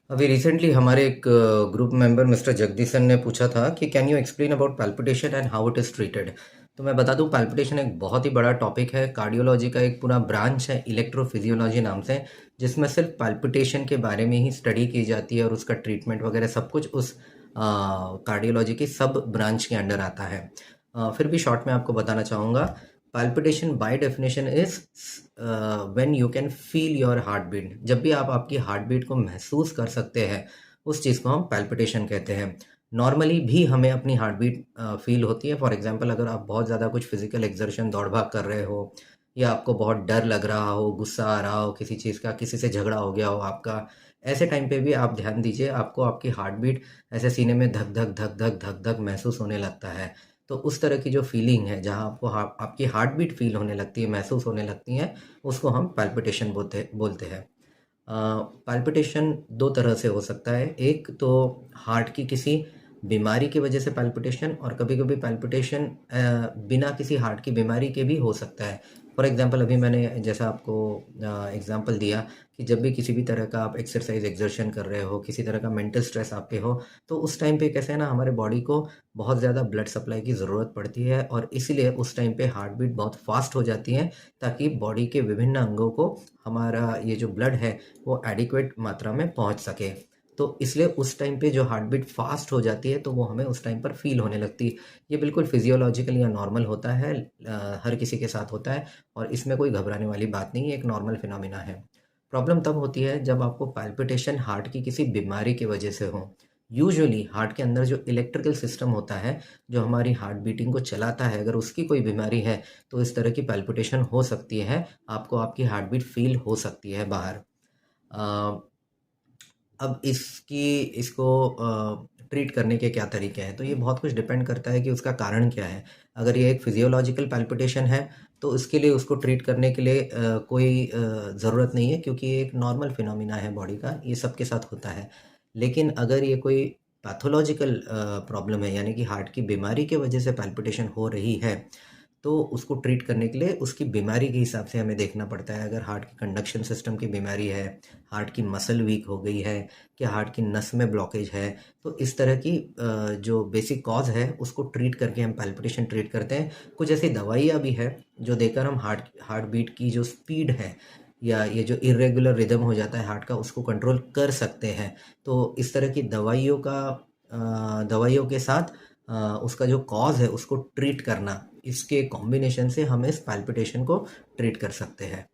अभी रिसेंटली हमारे एक ग्रुप मेंबर मिस्टर जगदीशन ने पूछा था कि can you explain about palpitation and how it is treated. तो मैं बता दूं, पैल्पिटेशन एक बहुत ही बड़ा टॉपिक है, कार्डियोलॉजी का एक पूरा ब्रांच है इलेक्ट्रोफिजियोलॉजी नाम से, जिसमें सिर्फ पैल्पिटेशन के बारे में ही स्टडी की जाती है और उसका ट्रीटमेंट वगैरह सब कुछ उस कार्डियोलॉजी की सब ब्रांच के अंडर आता है। फिर भी शॉर्ट में आपको बताना चाहूँगा, palpitation by definition is when you can feel your heart beat. जब भी आप आपकी हार्ट बीट को महसूस कर सकते हैं, उस चीज़ को हम पैल्पिटेशन कहते हैं। नॉर्मली भी हमें अपनी हार्ट बीट फील होती है। फॉर एग्जांपल, अगर आप बहुत ज़्यादा कुछ फिजिकल एक्सर्शन दौड़ भाग कर रहे हो, या आपको बहुत डर लग रहा हो, गुस्सा आ रहा हो किसी चीज़ का, किसी से झगड़ा हो गया हो आपका, ऐसे टाइम पे भी आप ध्यान दीजिए, आपको आपकी हार्ट बीट ऐसे सीने में धक धक धक धक धक धक महसूस होने लगता है। तो उस तरह की जो फीलिंग है, जहाँ आपको आपकी हार्ट बीट फील होने लगती है, महसूस होने लगती है, उसको हम पैल्पिटेशन बोलते बोलते हैं। पैल्पिटेशन दो तरह से हो सकता है। एक तो हार्ट की किसी बीमारी की वजह से पैल्पिटेशन, और कभी कभी पैल्पिटेशन बिना किसी हार्ट की बीमारी के भी हो सकता है। फॉर एग्जांपल, अभी मैंने जैसा आपको एग्जांपल दिया कि जब भी किसी भी तरह का आप एक्सरसाइज एक्सर्शन कर रहे हो, किसी तरह का मेंटल स्ट्रेस आप पे हो, तो उस टाइम पे कैसे है ना, हमारे बॉडी को बहुत ज़्यादा ब्लड सप्लाई की ज़रूरत पड़ती है, और इसीलिए उस टाइम पे हार्ट बीट बहुत फास्ट हो जाती है, ताकि बॉडी के विभिन्न अंगों को हमारा ये जो ब्लड है वो एडिक्वेट मात्रा में पहुंच सके। तो इसलिए उस टाइम पे जो हार्ट बीट फास्ट हो जाती है, तो वो हमें उस टाइम पर फील होने लगती है। ये बिल्कुल फिजियोलॉजिकल या नॉर्मल होता है, हर किसी के साथ होता है, और इसमें कोई घबराने वाली बात नहीं है, एक नॉर्मल फिनोमिना है। प्रॉब्लम तब होती है जब आपको पैल्पिटेशन हार्ट की किसी बीमारी की वजह से हो। यूजुअली हार्ट के अंदर जो इलेक्ट्रिकल सिस्टम होता है, जो हमारी हार्ट बीटिंग को चलाता है, अगर उसकी कोई बीमारी है, तो इस तरह की पैल्पिटेशन हो सकती है, आपको आपकी हार्ट बीट फील हो सकती है बाहर। अ, अब इसको ट्रीट करने के क्या तरीके हैं, तो ये बहुत कुछ डिपेंड करता है कि उसका कारण क्या है। अगर ये एक फिजियोलॉजिकल पैल्पिटेशन है, तो इसके लिए उसको ट्रीट करने के लिए कोई ज़रूरत नहीं है, क्योंकि ये एक नॉर्मल फिनोमिना है बॉडी का, ये सबके साथ होता है। लेकिन अगर ये कोई पैथोलॉजिकल प्रॉब्लम है, यानी कि हार्ट की बीमारी की वजह से पैल्पिटेशन हो रही है, तो उसको ट्रीट करने के लिए उसकी बीमारी के हिसाब से हमें देखना पड़ता है। अगर हार्ट की कंडक्शन सिस्टम की बीमारी है, हार्ट की मसल वीक हो गई है, क्या हार्ट की नस में ब्लॉकेज है, तो इस तरह की जो बेसिक कॉज है उसको ट्रीट करके हम पैल्पिटेशन ट्रीट करते हैं। कुछ ऐसी दवाइयाँ भी है जो देकर हम हार्ट बीट की जो स्पीड है, या ये जो इरेगुलर रिदम हो जाता है हार्ट का, उसको कंट्रोल कर सकते हैं। तो इस तरह की दवाइयों के साथ उसका जो कॉज है उसको ट्रीट करना, इसके कॉम्बिनेशन से हम इस पैल्पिटेशन को ट्रीट कर सकते हैं।